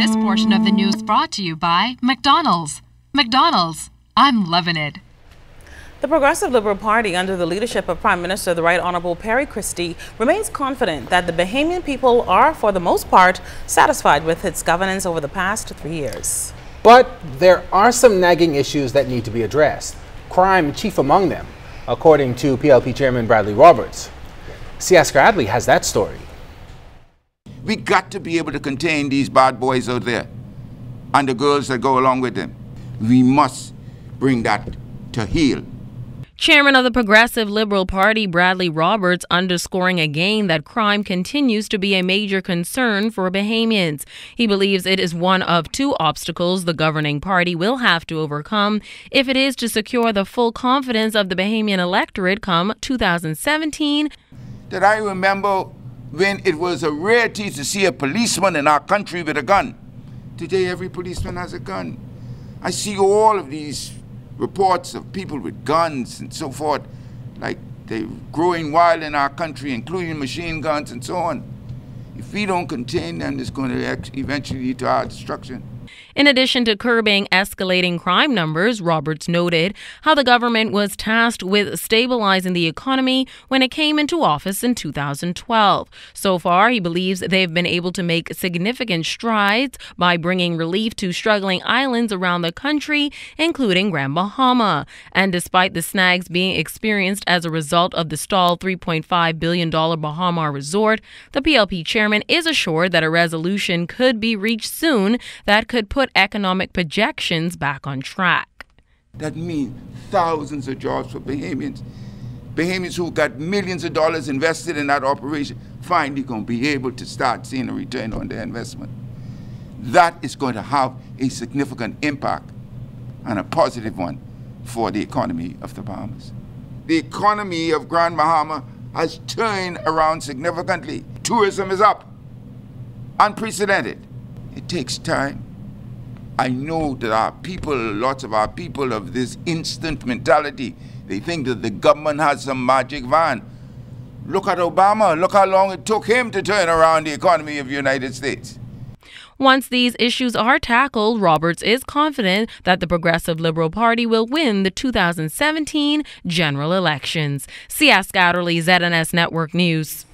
This portion of the news brought to you by McDonald's. McDonald's, I'm loving it. The Progressive Liberal Party, under the leadership of Prime Minister the Right Honorable Perry Christie, remains confident that the Bahamian people are, for the most part, satisfied with its governance over the past 3 years. But there are some nagging issues that need to be addressed, crime chief among them, according to PLP Chairman Bradley Roberts. Siaska Adley has that story. We got to be able to contain these bad boys out there and the girls that go along with them. We must bring that to heel. Chairman of the Progressive Liberal Party, Bradley Roberts, underscoring again that crime continues to be a major concern for Bahamians. He believes it is one of two obstacles the governing party will have to overcome if it is to secure the full confidence of the Bahamian electorate come 2017. That I remember when it was a rarity to see a policeman in our country with a gun. Today, every policeman has a gun. I see all of these reports of people with guns and so forth, like they're growing wild in our country, including machine guns and so on. If we don't contain them, it's going to eventually lead to our destruction. In addition to curbing escalating crime numbers, Roberts noted how the government was tasked with stabilizing the economy when it came into office in 2012. So far, he believes they've been able to make significant strides by bringing relief to struggling islands around the country, including Grand Bahama. And despite the snags being experienced as a result of the stalled $3.5 billion Bahama resort, the PLP chairman is assured that a resolution could be reached soon that could put economic projections back on track. That means thousands of jobs for Bahamians. Bahamians who got millions of dollars invested in that operation finally going to be able to start seeing a return on their investment. That is going to have a significant impact and a positive one for the economy of the Bahamas. The economy of Grand Bahama has turned around significantly. Tourism is up, unprecedented. It takes time. I know that our people, lots of our people, of this instant mentality. They think that the government has some magic wand. Look at Obama. Look how long it took him to turn around the economy of the United States. Once these issues are tackled, Roberts is confident that the Progressive Liberal Party will win the 2017 general elections. Siaska Adley, ZNS Network News.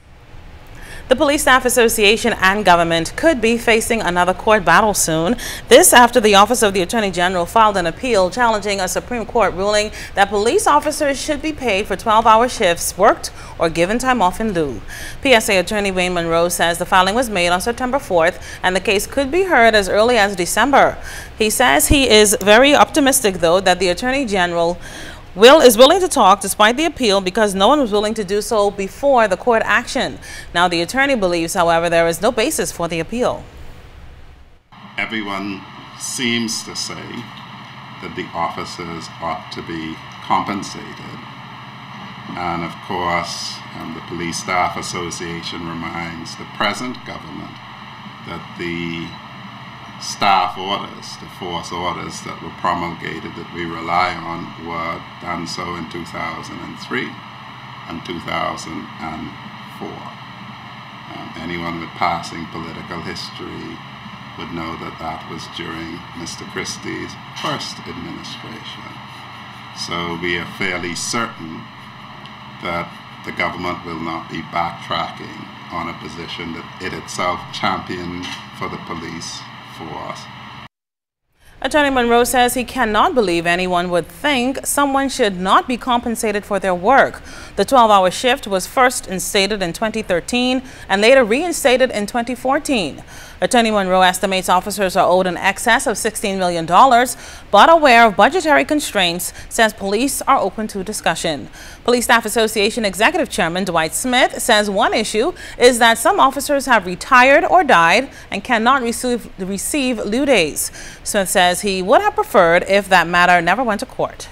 The Police Staff Association and government could be facing another court battle soon. This after the Office of the Attorney General filed an appeal challenging a Supreme Court ruling that police officers should be paid for 12-hour shifts worked or given time off in lieu. PSA Attorney Wayne Monroe says the filing was made on September 4th and the case could be heard as early as December. He says he is very optimistic, though, that the Attorney General is willing to talk despite the appeal because no one was willing to do so before the court action. Now, the attorney believes, however, there is no basis for the appeal. Everyone seems to say that the officers ought to be compensated. And of course, the Police Staff Association reminds the present government that the staff orders, the force orders that were promulgated that we rely on, were done so in 2003 and 2004. Anyone with passing political history would know that that was during Mr. Christie's first administration. So we are fairly certain that the government will not be backtracking on a position that it itself championed for the police force. Attorney Monroe says he cannot believe anyone would think someone should not be compensated for their work. The 12-hour shift was first instated in 2013 and later reinstated in 2014. Attorney Monroe estimates officers are owed in excess of $16 million, but aware of budgetary constraints, says police are open to discussion. Police Staff Association Executive Chairman Dwight Smith says one issue is that some officers have retired or died and cannot receive lieu days. Smith says he would have preferred if that matter never went to court.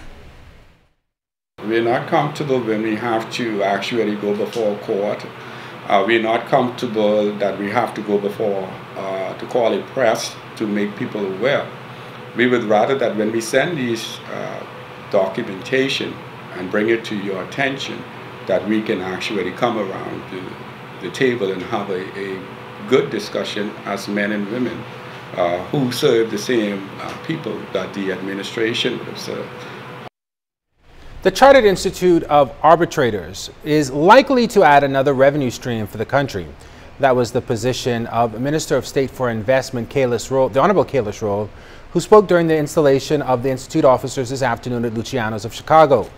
We're not comfortable when we have to actually go before court. We're not comfortable that we have to go before to call a press to make people aware. We would rather that when we send these documentation and bring it to your attention, that we can actually come around the table and have a good discussion as men and women who serve the same people that the administration would have served. The Chartered Institute of Arbitrators is likely to add another revenue stream for the country. That was the position of Minister of State for Investment, the Honorable Kailash Roll, who spoke during the installation of the Institute officers this afternoon at Luciano's of Chicago.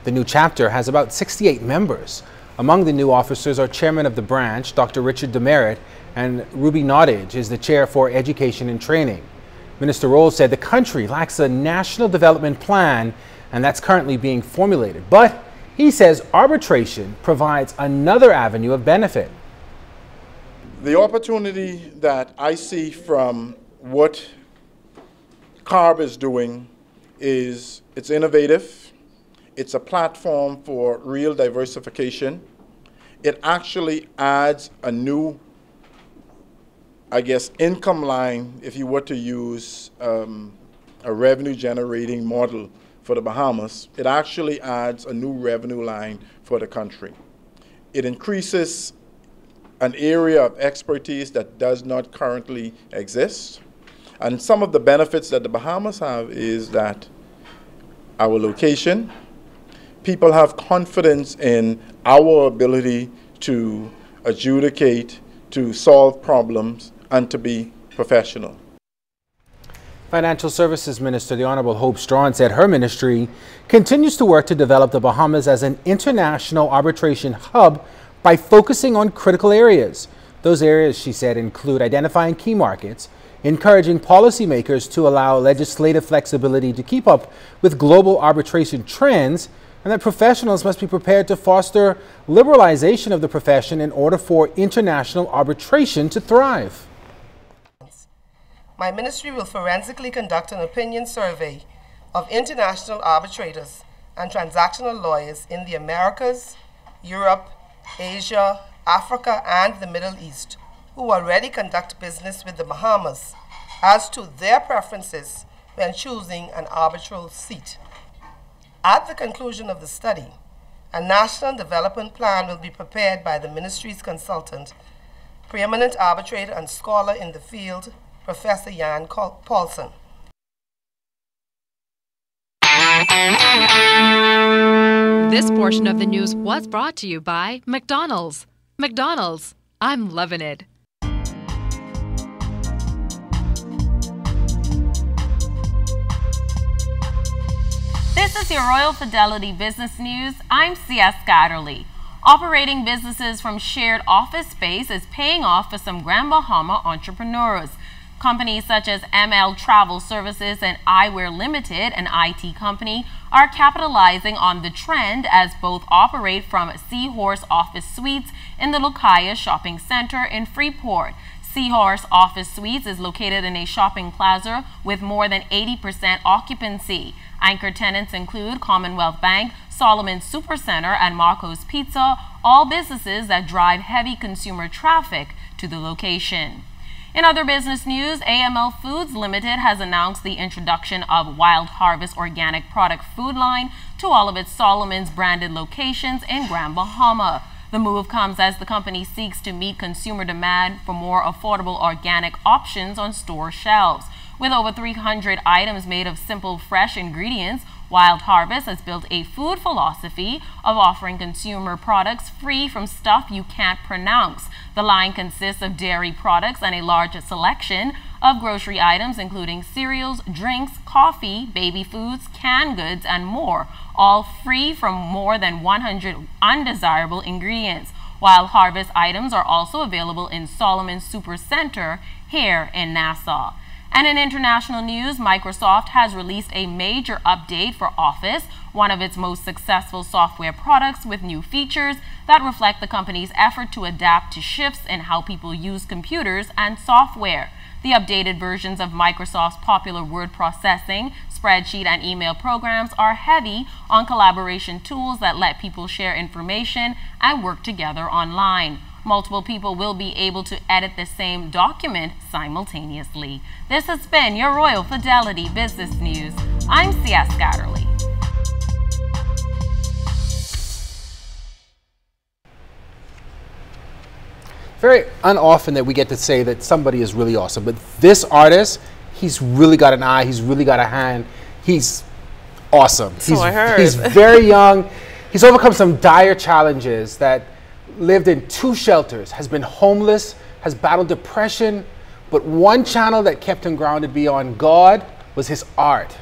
The new chapter has about 68 members. Among the new officers are Chairman of the branch, Dr. Richard Demerit, and Ruby Nottage is the Chair for Education and Training. Minister Roll said the country lacks a national development plan, and that's currently being formulated. But he says arbitration provides another avenue of benefit. The opportunity that I see from what CARB is doing is it's innovative. It's a platform for real diversification. It actually adds a new, I guess, income line if you were to use a revenue generating model for the Bahamas. It actually adds a new revenue line for the country. It increases an area of expertise that does not currently exist. And some of the benefits that the Bahamas have is that our location, people have confidence in our ability to adjudicate, to solve problems, and to be professional. Financial Services Minister, the Honorable Hope Strawn, said her ministry continues to work to develop the Bahamas as an international arbitration hub by focusing on critical areas. Those areas, she said, include identifying key markets, encouraging policymakers to allow legislative flexibility to keep up with global arbitration trends, and that professionals must be prepared to foster liberalization of the profession in order for international arbitration to thrive. My ministry will forensically conduct an opinion survey of international arbitrators and transactional lawyers in the Americas, Europe, Asia, Africa, and the Middle East who already conduct business with the Bahamas as to their preferences when choosing an arbitral seat. At the conclusion of the study, a national development plan will be prepared by the ministry's consultant, preeminent arbitrator and scholar in the field, Professor Jan Paulson. This portion of the news was brought to you by McDonald's. McDonald's, I'm loving it. This is your Royal Fidelity Business News. I'm C.S. Scatterly. Operating businesses from shared office space is paying off for some Grand Bahama entrepreneurs. Companies such as ML Travel Services and Eyewear Limited, an IT company, are capitalizing on the trend as both operate from Seahorse Office Suites in the Lucaya Shopping Center in Freeport. Seahorse Office Suites is located in a shopping plaza with more than 80% occupancy. Anchor tenants include Commonwealth Bank, Solomon Supercenter, and Marco's Pizza, all businesses that drive heavy consumer traffic to the location. In other business news, AML Foods Limited has announced the introduction of Wild Harvest organic product food line to all of its Solomon's branded locations in Grand Bahama. The move comes as the company seeks to meet consumer demand for more affordable organic options on store shelves. With over 300 items made of simple, fresh ingredients, Wild Harvest has built a food philosophy of offering consumer products free from stuff you can't pronounce. The line consists of dairy products and a large selection of grocery items, including cereals, drinks, coffee, baby foods, canned goods, and more, all free from more than 100 undesirable ingredients. Wild Harvest items are also available in Solomon Supercenter here in Nassau. And in international news, Microsoft has released a major update for Office, one of its most successful software products, with new features that reflect the company's effort to adapt to shifts in how people use computers and software. The updated versions of Microsoft's popular word processing, spreadsheet, and email programs are heavy on collaboration tools that let people share information and work together online. Multiple people will be able to edit the same document simultaneously. This has been your Royal Fidelity Business News. I'm C.S. Scatterly. very unoften that we get to say that somebody is really awesome. But this artist, he's really got an eye. He's really got a hand. He's awesome. So I heard. He's very young. He's overcome some dire challenges, that lived in 2 shelters, has been homeless, has battled depression. But one channel that kept him grounded beyond God was his art.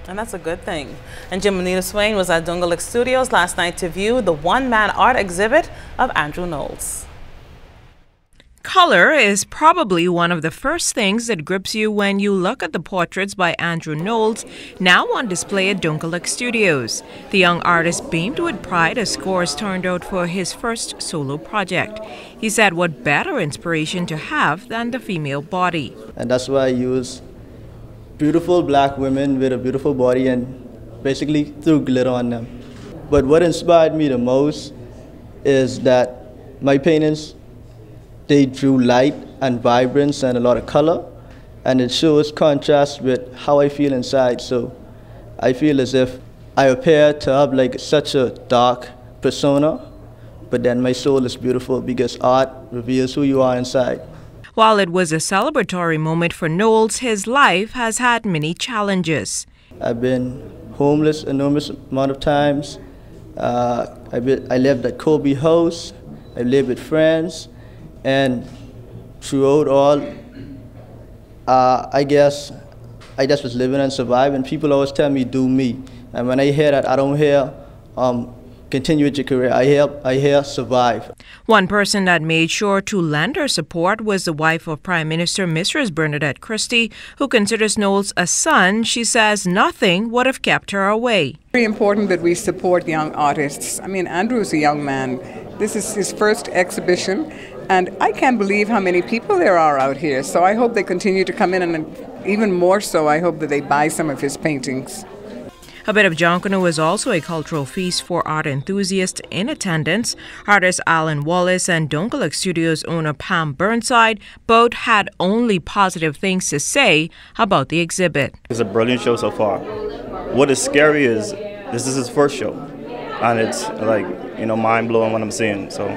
And that's a good thing. And Jim Anita Swain was at Dungalik Studios last night to view the one-man art exhibit of Andrew Knowles. Color is probably one of the first things that grips you when you look at the portraits by Andrew Knowles, now on display at Dungalik Studios. The young artist beamed with pride as scores turned out for his first solo project. He said what better inspiration to have than the female body. And that's why I use beautiful black women with a beautiful body and basically threw glitter on them. But what inspired me the most is that my paintings, they drew light and vibrance and a lot of color, and it shows contrast with how I feel inside. So I feel as if I appear to have like such a dark persona, but then my soul is beautiful because art reveals who you are inside. While it was a celebratory moment for Knowles, his life has had many challenges. I've been homeless enormous amount of times. I lived at Kobe House. I lived with friends. And throughout all, I guess I just was living and surviving. People always tell me, do me. And when I hear that, I don't hear continue with your career. I hear survive. One person that made sure to lend her support was the wife of Prime Minister Mrs. Bernadette Christie, who considers Knowles a son. She says nothing would have kept her away. Very important that we support young artists. I mean, Andrew's a young man. This is his first exhibition. And I can't believe how many people there are out here. So I hope they continue to come in, and even more so, I hope that they buy some of his paintings. A bit of Jonkano was also a cultural feast for art enthusiasts in attendance. Artist Alan Wallace and Dungalik Studios owner Pam Burnside both had only positive things to say about the exhibit. It's a brilliant show so far. What is scary is this is his first show, and it's like, mind-blowing what I'm seeing. So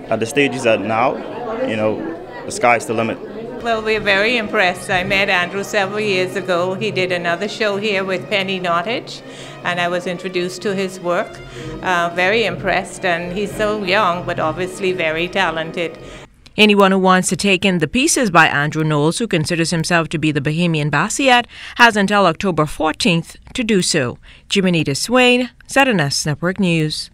at the stage he's at now, the sky's the limit. Well, we're very impressed. I met Andrew several years ago. He did another show here with Penny Nottage, and I was introduced to his work. Very impressed, and he's so young, but obviously very talented. Anyone who wants to take in the pieces by Andrew Knowles, who considers himself to be the Bahamian Basquiat, has until October 14th to do so. Jiminita Swain, ZNS Network News.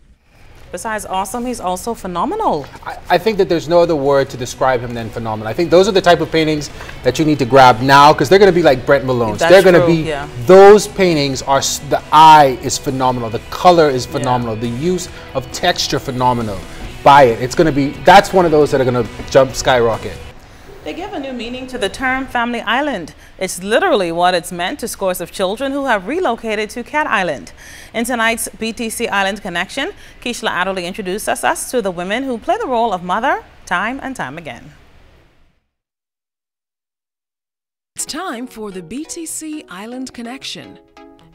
Besides awesome, he's also phenomenal. I think that there's no other word to describe him than phenomenal. I think those are the type of paintings that you need to grab now, because they're going to be like Brent Malone's. They're going to be, those paintings are, the eye is phenomenal, the color is phenomenal, the use of texture phenomenal. Buy it. It's going to be, that's one of those that are going to skyrocket. They give a new meaning to the term family island. It's literally what it's meant to scores of children who have relocated to Cat Island. In tonight's BTC Island Connection, Keishla Adderley introduces us to the women who play the role of mother time and time again. It's time for the BTC Island Connection.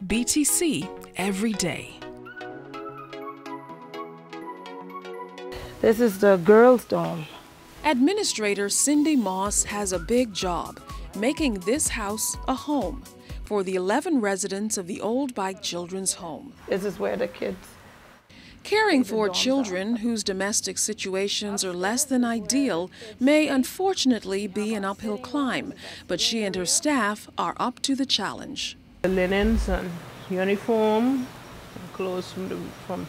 BTC every day. This is the girls' dorm. Administrator Cindy Moss has a big job, making this house a home for the 11 residents of the Old Bike Children's Home. This is where the kids... Caring for children whose domestic situations are less than ideal may unfortunately be an uphill climb, but she and her staff are up to the challenge. The linens and uniform and clothes from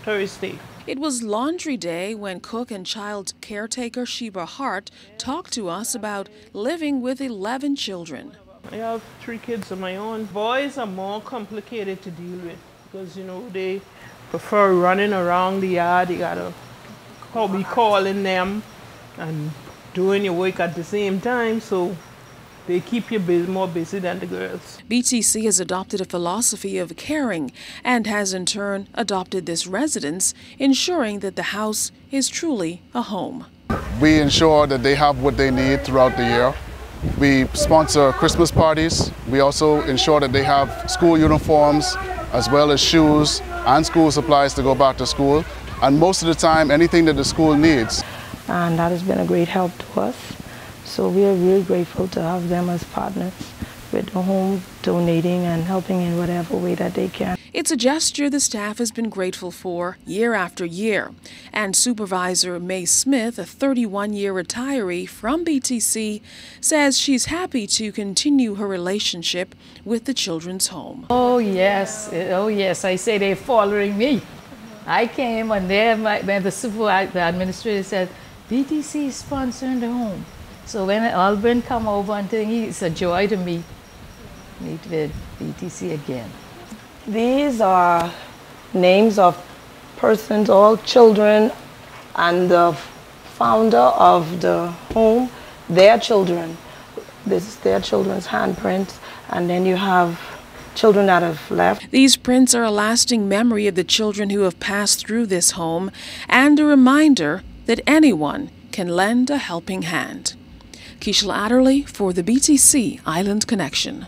Thursday. It was laundry day when cook and child caretaker Sheba Hart talked to us about living with 11 children. I have 3 kids of my own. Boys are more complicated to deal with because, they prefer running around the yard. You gotta be calling them and doing your work at the same time, so they keep you more busy than the girls. BTC has adopted a philosophy of caring and has in turn adopted this residence, ensuring that the house is truly a home. We ensure that they have what they need throughout the year. We sponsor Christmas parties. We also ensure that they have school uniforms as well as shoes and school supplies to go back to school. And most of the time, anything that the school needs. and that has been a great help to us. So we are really grateful to have them as partners with the home, donating and helping in whatever way that they can. It's a gesture the staff has been grateful for year after year. And Supervisor May Smith, a 31-year retiree from BTC, says she's happy to continue her relationship with the children's home. Oh yes, I say they're following me. I came and there, the supervisor, the administrator said, BTC is sponsoring the home. So when Albin come over and think, it's a joy to meet with BTC again. These are names of persons, all children, and the founder of the home, their children. This is their children's handprints, and then you have children that have left. These prints are a lasting memory of the children who have passed through this home and a reminder that anyone can lend a helping hand. Keishla Adderley for the BTC Island Connection.